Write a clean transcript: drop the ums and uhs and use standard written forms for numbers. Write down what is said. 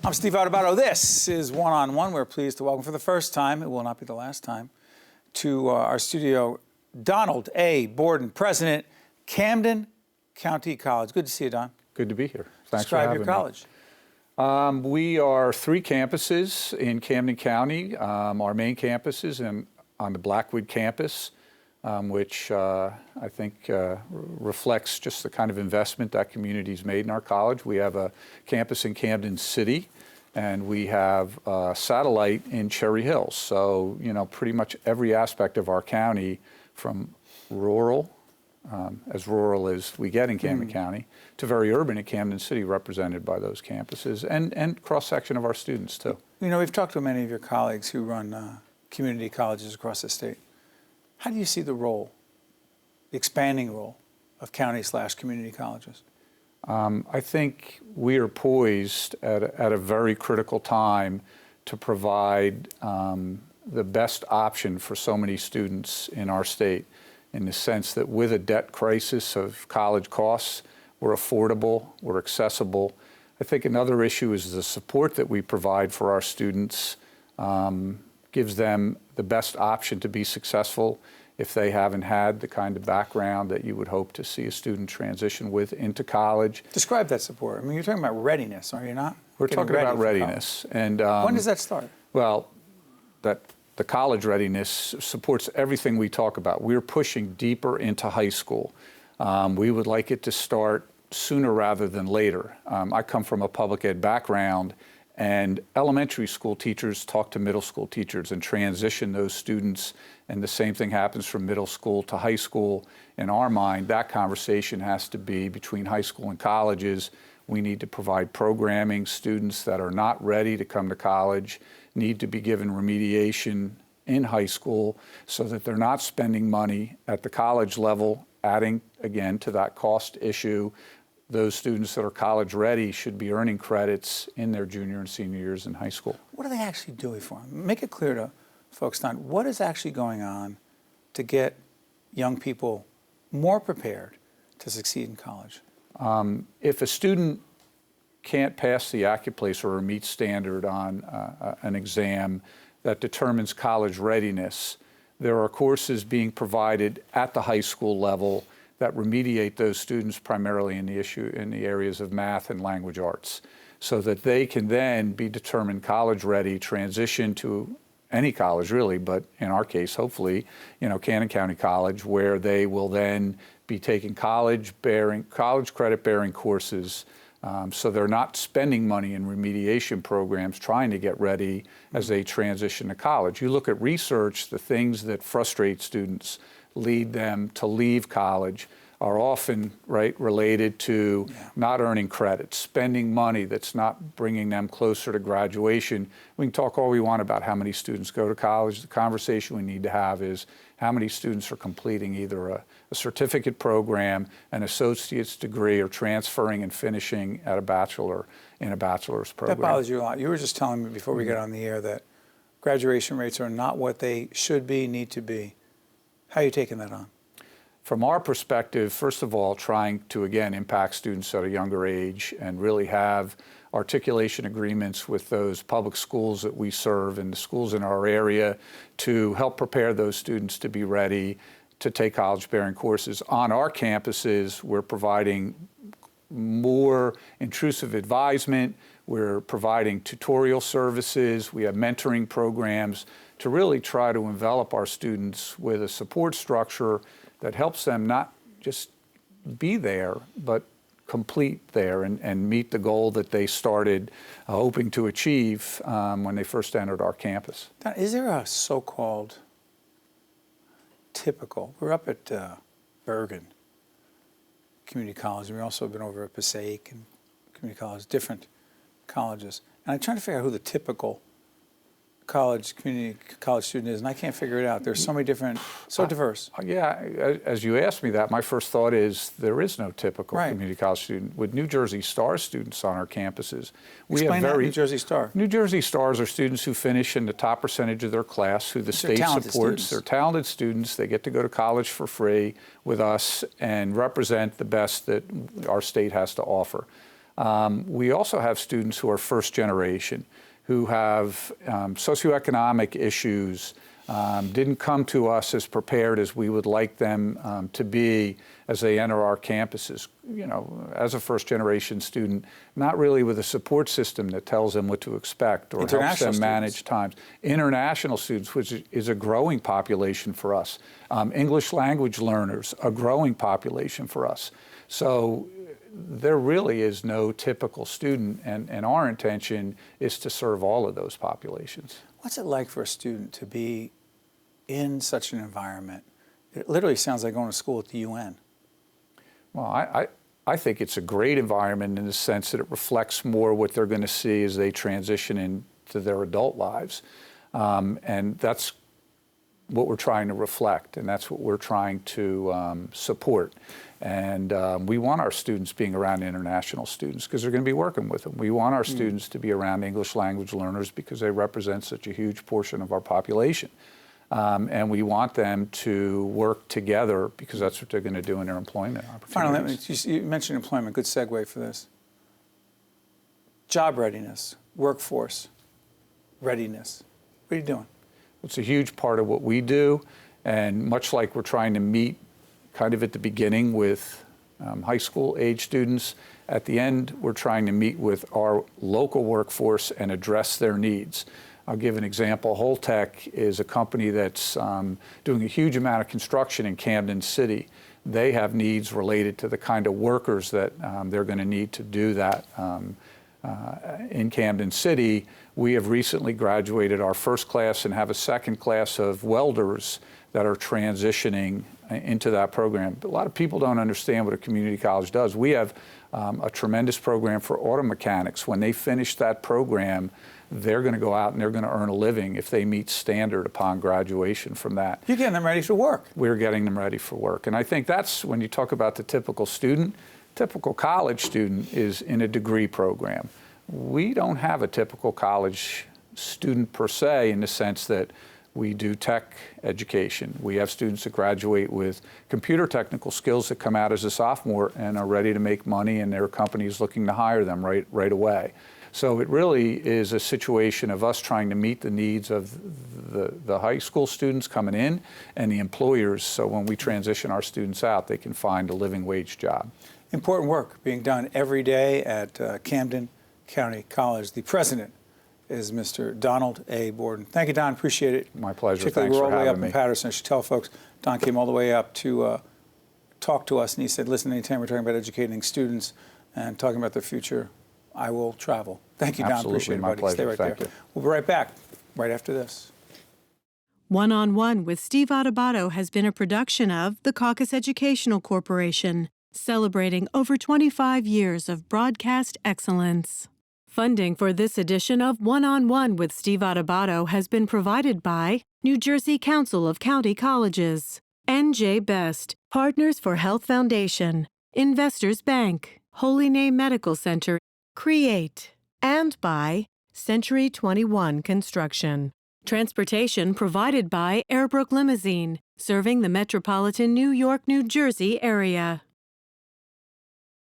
I'm Steve Adubato. This is One on One. We're pleased to welcome for the first time, it will not be the last time, to our studio, Donald A. Borden, President, Camden County College. Good to see you, Don. Good to be here. Thanks for Describe having your college. me. We are 3 campuses in Camden County. Our main campus is on the Blackwood campus, which I think reflects just the kind of investment that community's made in our college. We have a campus in Camden City, and we have a satellite in Cherry Hills. So, you know, pretty much every aspect of our county, from rural, as rural as we get in Camden County, to very urban at Camden City, represented by those campuses, and cross-section of our students, too. You know, we've talked to many of your colleagues who run community colleges across the state. How do you see the role, the expanding role, of county/community colleges? I think we are poised at a very critical time to provide the best option for so many students in our state, in the sense that with a debt crisis of college costs, we're affordable, we're accessible. I think another issue is the support that we provide for our students gives them the best option to be successful if they haven't had the kind of background that you would hope to see a student transition with into college. Describe that support. I mean, you're talking about readiness, are you not? We're talking about readiness. And when does that start? Well, the college readiness supports everything we talk about. We're pushing deeper into high school. We would like it to start sooner rather than later. I come from a public ed background, and elementary school teachers talk to middle school teachers and transition those students, and the same thing happens from middle school to high school. In our mind, that conversation has to be between high school and colleges. We need to provide programming. Students that are not ready to come to college need to be given remediation in high school so that they're not spending money at the college level, adding, again, to that cost issue. Those students that are college ready should be earning credits in their junior and senior years in high school. What are they actually doing for them? Make it clear to folks, Don, what is actually going on to get young people more prepared to succeed in college? If a student can't pass the AccuPlace or a meet standard on an exam that determines college readiness, there are courses being provided at the high school level that remediate those students primarily in the areas of math and language arts, so that they can then be determined college ready, transition to any college really, but in our case, hopefully, you know, Camden County College, where they will then be taking college credit bearing courses. So they're not spending money in remediation programs trying to get ready as they transition to college. You look at research, the things that frustrate students, lead them to leave college, are often related to not earning credits, spending money that's not bringing them closer to graduation. We can talk all we want about how many students go to college. The conversation we need to have is how many students are completing either a certificate program, an associate's degree, or transferring and finishing at a bachelor's program. That bothers you a lot. You were just telling me before we got on the air that graduation rates are not what they should be, need to be. How are you taking that on? From our perspective, first of all, trying to, again, impact students at a younger age and really have articulation agreements with those public schools that we serve and the schools in our area to help prepare those students to be ready to take college-bearing courses. On our campuses, we're providing more intrusive advisement. We're providing tutorial services. We have mentoring programs to really try to envelop our students with a support structure that helps them not just be there, but complete there and meet the goal that they started hoping to achieve when they first entered our campus. Don, is there a so-called typical, we're up at Bergen Community College, and we've also been over at Passaic and Community College, different colleges, and I'm trying to figure out who the typical community college student is, and I can't figure it out. There's so many different, so diverse. Yeah, as you asked me that, my first thought is there is no typical community college student. With New Jersey Star students on our campuses, Explain that, New Jersey Star. New Jersey Stars are students who finish in the top percentage of their class, who the state supports. They're talented students. They get to go to college for free with us and represent the best that our state has to offer. We also have students who are first generation, who have socioeconomic issues, didn't come to us as prepared as we would like them to be as they enter our campuses. You know, as a first generation student, not really with a support system that tells them what to expect or helps them manage times. International students, which is a growing population for us. English language learners, a growing population for us. So there really is no typical student, and our intention is to serve all of those populations. What's it like for a student to be in such an environment? It literally sounds like going to school at the UN. Well, I think it's a great environment in the sense that it reflects more what they're going to see as they transition into their adult lives. And that's what we're trying to reflect, and that's what we're trying to support. And we want our students being around international students because they're going to be working with them. We want our students to be around English language learners because they represent such a huge portion of our population. And we want them to work together because that's what they're going to do in their employment opportunities. Finally, you mentioned employment. Good segue for this. Job readiness, workforce readiness. What are you doing? It's a huge part of what we do, and much like we're trying to meet kind of at the beginning with high school age students, at the end we're trying to meet with our local workforce and address their needs. I'll give an example. Holtec is a company that's doing a huge amount of construction in Camden City. They have needs related to the kind of workers that they're going to need to do that. In Camden City, we have recently graduated our first class and have a second class of welders that are transitioning into that program. But a lot of people don't understand what a community college does. We have a tremendous program for auto mechanics. When they finish that program, they're going to go out and they're going to earn a living if they meet standard upon graduation from that. You're getting them ready for work. We're getting them ready for work. And I think that's when you talk about the typical student. Typical college student is in a degree program. We don't have a typical college student per se in the sense that we do tech education. We have students that graduate with computer technical skills that come out as a sophomore and are ready to make money, and their company's looking to hire them right away. So it really is a situation of us trying to meet the needs of the high school students coming in and the employers, so when we transition our students out, they can find a living wage job. Important work being done every day at Camden County College. The president is Mr. Donald A. Borden. Thank you, Don. Appreciate it. My pleasure. Particularly, Thanks we're all for the way up having in me. Patterson. I should tell folks, Don came all the way up to talk to us, and he said, listen, anytime we're talking about educating students and talking about their future, I will travel. Thank you, Don. Absolutely. Appreciate it, My buddy. pleasure. Stay right Thank there. you. We'll be right back right after this. One-on-One with Steve Adubato has been a production of the Caucus Educational Corporation, celebrating over 25 years of broadcast excellence. Funding for this edition of One-on-One with Steve Adubato has been provided by New Jersey Council of County Colleges, N.J. Best, Partners for Health Foundation, Investors Bank, Holy Name Medical Center, Create, and by Century 21 Construction. Transportation provided by Airbrook Limousine, serving the metropolitan New York, New Jersey area.